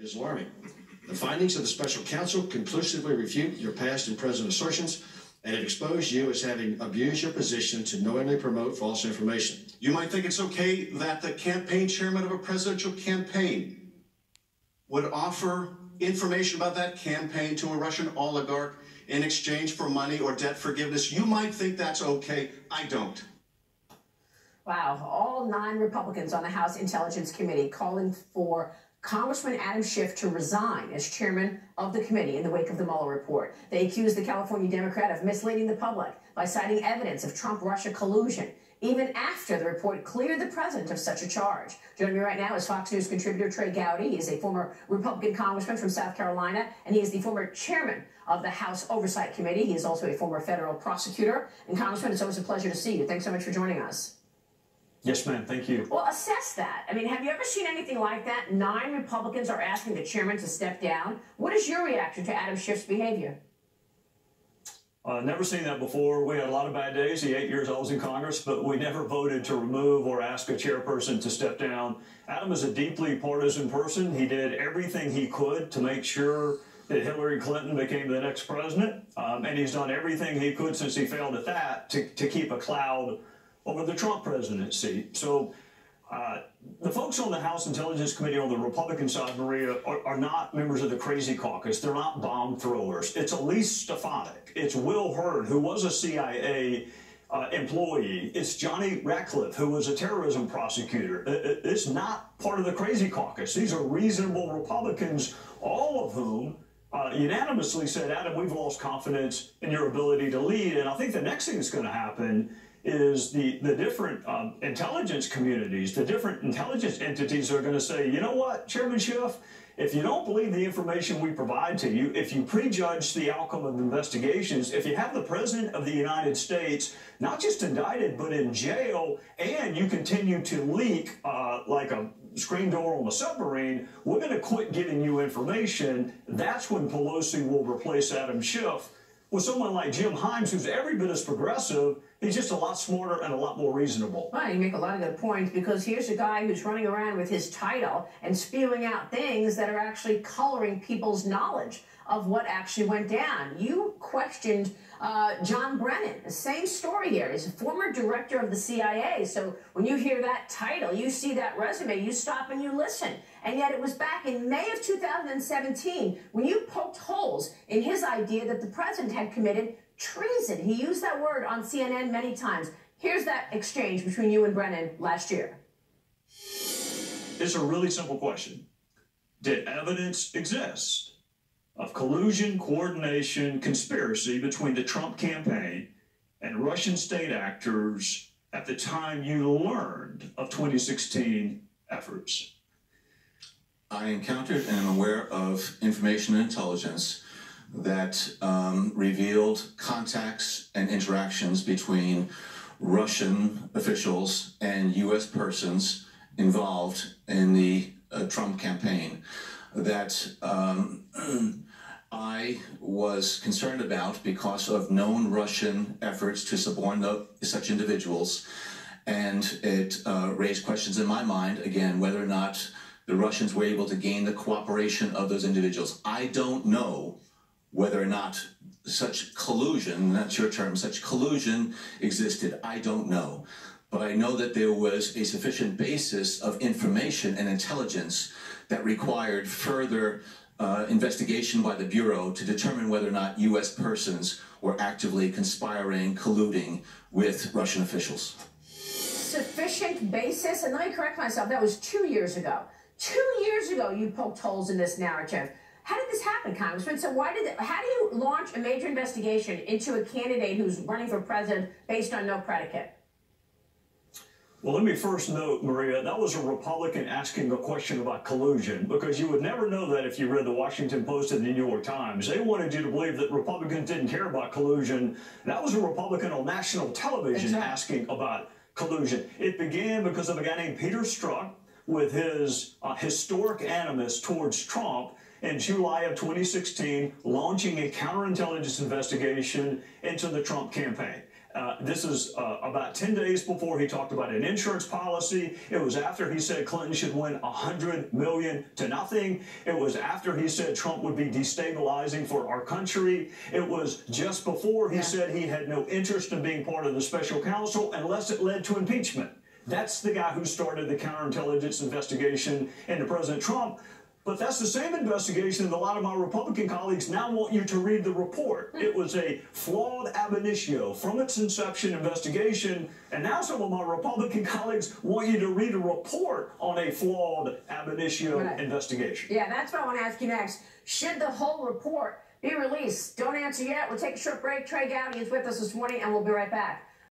is alarming. The findings of the special counsel conclusively refute your past and present assertions and have exposed you as having abused your position to knowingly promote false information. You might think it's okay that the campaign chairman of a presidential campaign would offer information about that campaign to a Russian oligarch in exchange for money or debt forgiveness. You might think that's okay. I don't. Wow. All 9 Republicans on the House Intelligence Committee calling for Congressman Adam Schiff to resign as chairman of the committee in the wake of the Mueller report. They accused the California Democrat of misleading the public by citing evidence of Trump-Russia collusion, even after the report cleared the president of such a charge. Joining me right now is Fox News contributor Trey Gowdy. He is a former Republican congressman from South Carolina, and he is the former chairman of the House Oversight Committee. He is also a former federal prosecutor. And Congressman, it's always a pleasure to see you. Thanks so much for joining us. Yes, ma'am. Thank you. Well, assess that. I mean, have you ever seen anything like that? 9 Republicans are asking the chairman to step down. What is your reaction to Adam Schiff's behavior? Never seen that before. We had a lot of bad days, the 8 years I was in Congress, but we never voted to remove or ask a chairperson to step down. Adam is a deeply partisan person. He did everything he could to make sure that Hillary Clinton became the next president, and he's done everything he could since he failed at that to keep a cloud over the Trump presidency. So the folks on the House Intelligence Committee on the Republican side, Maria, are not members of the Crazy Caucus. They're not bomb throwers. It's Elise Stefanik. It's Will Hurd, who was a CIA employee. It's Johnny Ratcliffe, who was a terrorism prosecutor. It's not part of the Crazy Caucus. These are reasonable Republicans, all of whom unanimously said, Adam, we've lost confidence in your ability to lead. And I think the next thing that's going to happen is the different intelligence communities, the different intelligence entities are going to say, you know what, Chairman Schiff, if you don't believe the information we provide to you, if you prejudge the outcome of investigations, if you have the President of the United States not just indicted but in jail, and you continue to leak like a screen door on a submarine, we're going to quit giving you information. That's when Pelosi will replace Adam Schiff with someone like Jim Himes, who's every bit as progressive. He's just a lot smarter and a lot more reasonable. Well, you make a lot of good points, because here's a guy who's running around with his title and spewing out things that are actually coloring people's knowledge of what actually went down. You questioned John Brennan. The same story here. He's a former director of the CIA. So when you hear that title, you see that resume, you stop and you listen. And yet it was back in May of 2017 when you poked holes in his idea that the president had committed treason. He used that word on CNN many times. Here's that exchange between you and Brennan last year. It's a really simple question. Did evidence exist of collusion, coordination, conspiracy between the Trump campaign and Russian state actors at the time you learned of 2016 efforts? I encountered and am aware of information and intelligence that revealed contacts and interactions between Russian officials and U.S. persons involved in the Trump campaign that I was concerned about because of known Russian efforts to suborn such individuals. And it raised questions in my mind, again, whether or not the Russians were able to gain the cooperation of those individuals. I don't know whether or not such collusion, that's your term, such collusion existed. I don't know. But I know that there was a sufficient basis of information and intelligence that required further investigation by the Bureau to determine whether or not U.S. persons were actively conspiring, colluding with Russian officials. Sufficient basis? And let me correct myself, that was 2 years ago. 2 years ago, you poked holes in this narrative. How did this happen, Congressman? So how do you launch a major investigation into a candidate who's running for president based on no predicate? Well, let me first note, Maria, that was a Republican asking a question about collusion, because you would never know that if you read the Washington Post and the New York Times. They wanted you to believe that Republicans didn't care about collusion. That was a Republican on national television asking about collusion. It began because of a guy named Peter Strzok with his historic animus towards Trump in July of 2016, launching a counterintelligence investigation into the Trump campaign. This is about 10 days before he talked about an insurance policy. It was after he said Clinton should win $100 million to nothing. It was after he said Trump would be destabilizing for our country. It was just before he said he had no interest in being part of the special counsel unless it led to impeachment. That's the guy who started the counterintelligence investigation into President Trump. But that's the same investigation that a lot of my Republican colleagues now want you to read the report. It was a flawed ab initio from its inception investigation, and now some of my Republican colleagues want you to read a report on a flawed ab initio investigation. Yeah, that's what I want to ask you next. Should the whole report be released? Don't answer yet. We'll take a short break. Trey Gowdy is with us this morning, and we'll be right back.